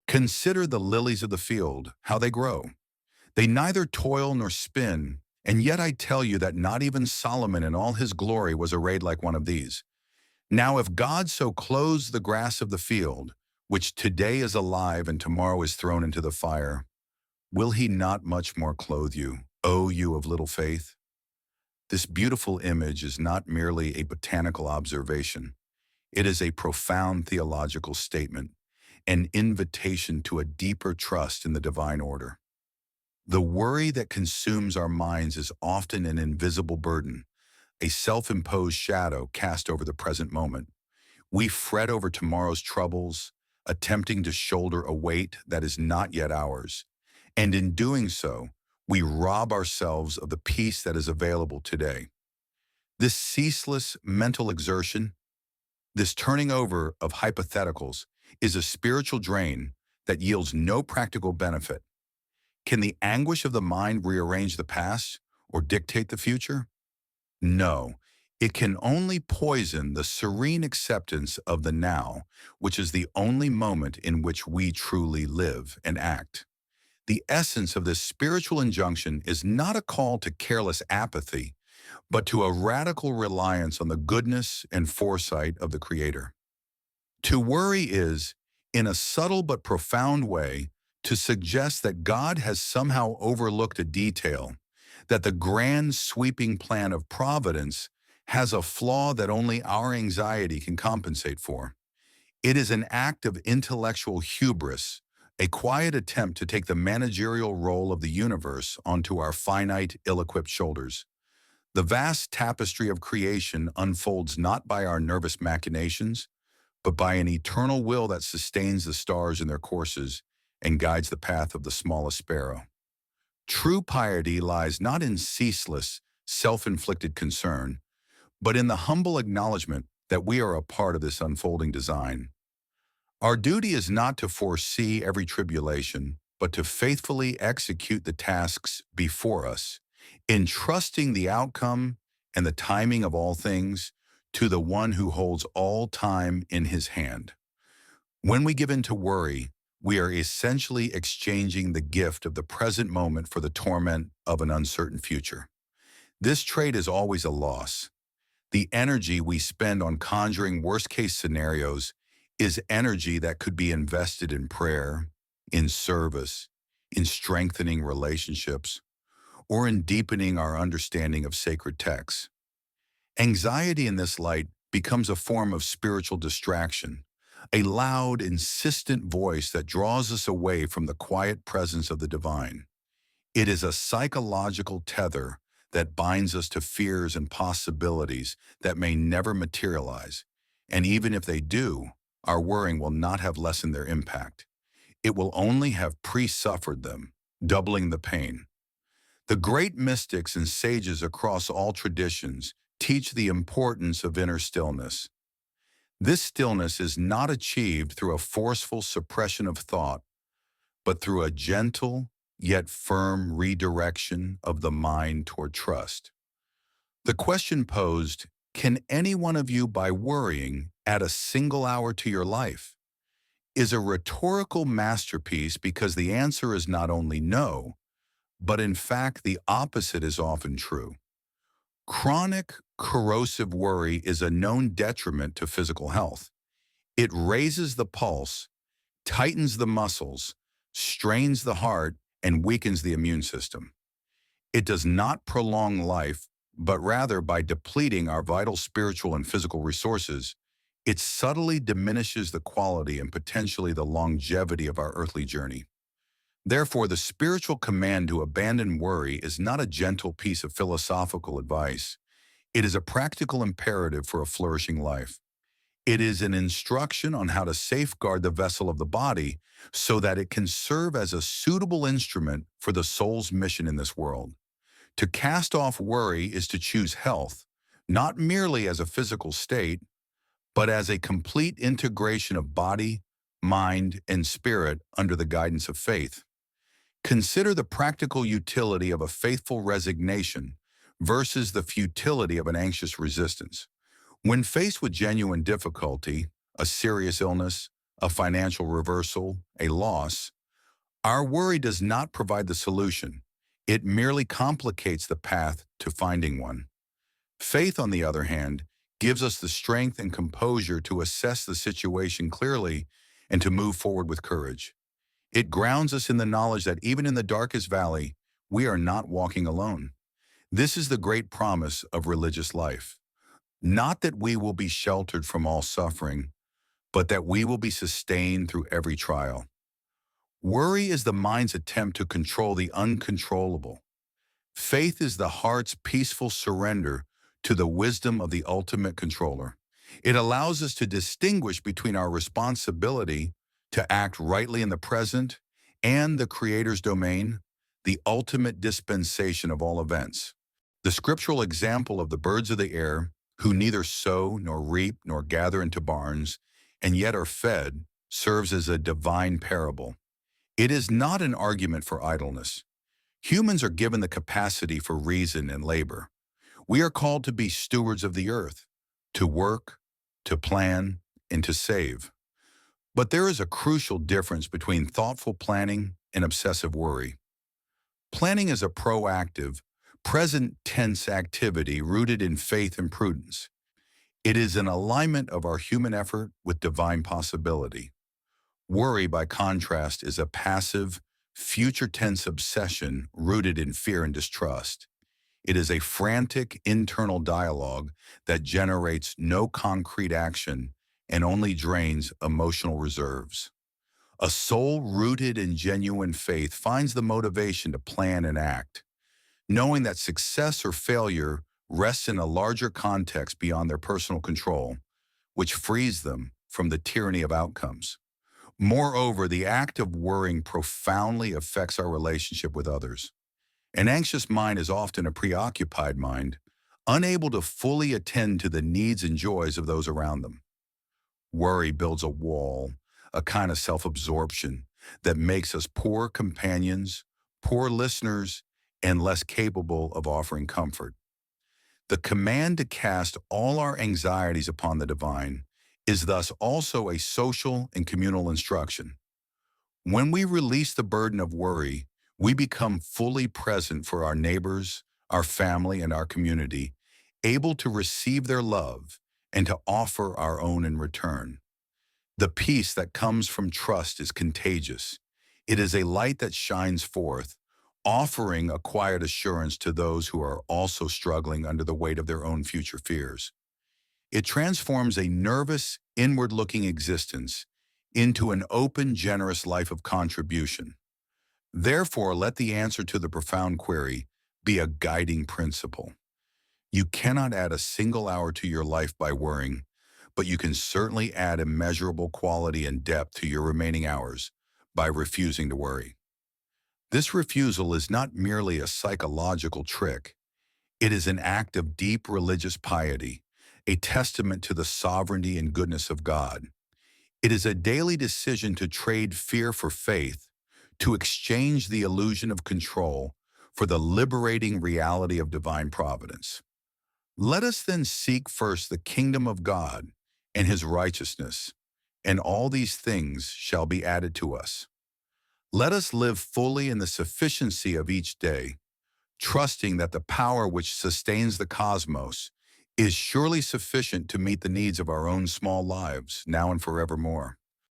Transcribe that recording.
Consider the lilies of the field, how they grow. They neither toil nor spin, and yet I tell you that not even Solomon in all his glory was arrayed like one of these. Now if God so clothes the grass of the field, which today is alive and tomorrow is thrown into the fire, will he not much more clothe you, O you of little faith? This beautiful image is not merely a botanical observation. It is a profound theological statement, an invitation to a deeper trust in the divine order. The worry that consumes our minds is often an invisible burden, a self-imposed shadow cast over the present moment. We fret over tomorrow's troubles, attempting to shoulder a weight that is not yet ours. And in doing so, we rob ourselves of the peace that is available today. This ceaseless mental exertion, this turning over of hypotheticals, is a spiritual drain that yields no practical benefit. Can the anguish of the mind rearrange the past or dictate the future? No, it can only poison the serene acceptance of the now, which is the only moment in which we truly live and act. The essence of this spiritual injunction is not a call to careless apathy, but to a radical reliance on the goodness and foresight of the Creator. To worry is, in a subtle but profound way, to suggest that God has somehow overlooked a detail, that the grand sweeping plan of providence has a flaw that only our anxiety can compensate for. It is an act of intellectual hubris, a quiet attempt to take the managerial role of the universe onto our finite, ill-equipped shoulders. The vast tapestry of creation unfolds not by our nervous machinations, but by an eternal will that sustains the stars in their courses and guides the path of the smallest sparrow. True piety lies not in ceaseless, self-inflicted concern, but in the humble acknowledgement that we are a part of this unfolding design. Our duty is not to foresee every tribulation, but to faithfully execute the tasks before us, entrusting the outcome and the timing of all things to the one who holds all time in his hand. When we give in to worry, we are essentially exchanging the gift of the present moment for the torment of an uncertain future. This trade is always a loss. The energy we spend on conjuring worst-case scenarios is energy that could be invested in prayer, in service, in strengthening relationships, or in deepening our understanding of sacred texts. Anxiety in this light becomes a form of spiritual distraction, a loud, insistent voice that draws us away from the quiet presence of the divine. It is a psychological tether that binds us to fears and possibilities that may never materialize, and even if they do, our worrying will not have lessened their impact. It will only have pre-suffered them, doubling the pain. The great mystics and sages across all traditions teach the importance of inner stillness. This stillness is not achieved through a forceful suppression of thought, but through a gentle yet firm redirection of the mind toward trust. The question posed, can any one of you by worrying add a single hour to your life? Is a rhetorical masterpiece because the answer is not only no, but in fact the opposite is often true. Chronic, corrosive worry is a known detriment to physical health. It raises the pulse, tightens the muscles, strains the heart, and weakens the immune system. It does not prolong life, but rather by depleting our vital spiritual and physical resources, it subtly diminishes the quality and potentially the longevity of our earthly journey. Therefore, the spiritual command to abandon worry is not a gentle piece of philosophical advice. It is a practical imperative for a flourishing life. It is an instruction on how to safeguard the vessel of the body so that it can serve as a suitable instrument for the soul's mission in this world. To cast off worry is to choose health, not merely as a physical state, but as a complete integration of body, mind, and spirit under the guidance of faith. Consider the practical utility of a faithful resignation versus the futility of an anxious resistance. When faced with genuine difficulty, a serious illness, a financial reversal, a loss, our worry does not provide the solution. It merely complicates the path to finding one. Faith, on the other hand, gives us the strength and composure to assess the situation clearly and to move forward with courage. It grounds us in the knowledge that even in the darkest valley, we are not walking alone. This is the great promise of religious life. Not that we will be sheltered from all suffering, but that we will be sustained through every trial. Worry is the mind's attempt to control the uncontrollable. Faith is the heart's peaceful surrender to the wisdom of the ultimate controller. It allows us to distinguish between our responsibility to act rightly in the present and the Creator's domain, the ultimate dispensation of all events. The scriptural example of the birds of the air, who neither sow nor reap nor gather into barns, and yet are fed, serves as a divine parable. It is not an argument for idleness. Humans are given the capacity for reason and labor. We are called to be stewards of the earth, to work, to plan, and to save. But there is a crucial difference between thoughtful planning and obsessive worry. Planning is a proactive, present tense activity rooted in faith and prudence. It is an alignment of our human effort with divine possibility. Worry, by contrast, is a passive, future tense obsession rooted in fear and distrust. It is a frantic internal dialogue that generates no concrete action and only drains emotional reserves. A soul rooted in genuine faith finds the motivation to plan and act, knowing that success or failure rests in a larger context beyond their personal control, which frees them from the tyranny of outcomes. Moreover, the act of worrying profoundly affects our relationship with others. An anxious mind is often a preoccupied mind, unable to fully attend to the needs and joys of those around them. Worry builds a wall, a kind of self-absorption that makes us poor companions, poor listeners, and less capable of offering comfort. The command to cast all our anxieties upon the divine is thus also a social and communal instruction. When we release the burden of worry, we become fully present for our neighbors, our family, and our community, able to receive their love and to offer our own in return. The peace that comes from trust is contagious. It is a light that shines forth, offering a quiet assurance to those who are also struggling under the weight of their own future fears. It transforms a nervous, inward-looking existence into an open, generous life of contribution. Therefore, let the answer to the profound query be a guiding principle. You cannot add a single hour to your life by worrying, but you can certainly add immeasurable quality and depth to your remaining hours by refusing to worry. This refusal is not merely a psychological trick. It is an act of deep religious piety, a testament to the sovereignty and goodness of God. It is a daily decision to trade fear for faith, to exchange the illusion of control for the liberating reality of divine providence. Let us then seek first the kingdom of God and his righteousness, and all these things shall be added to us. Let us live fully in the sufficiency of each day, trusting that the power which sustains the cosmos is surely sufficient to meet the needs of our own small lives now and forevermore.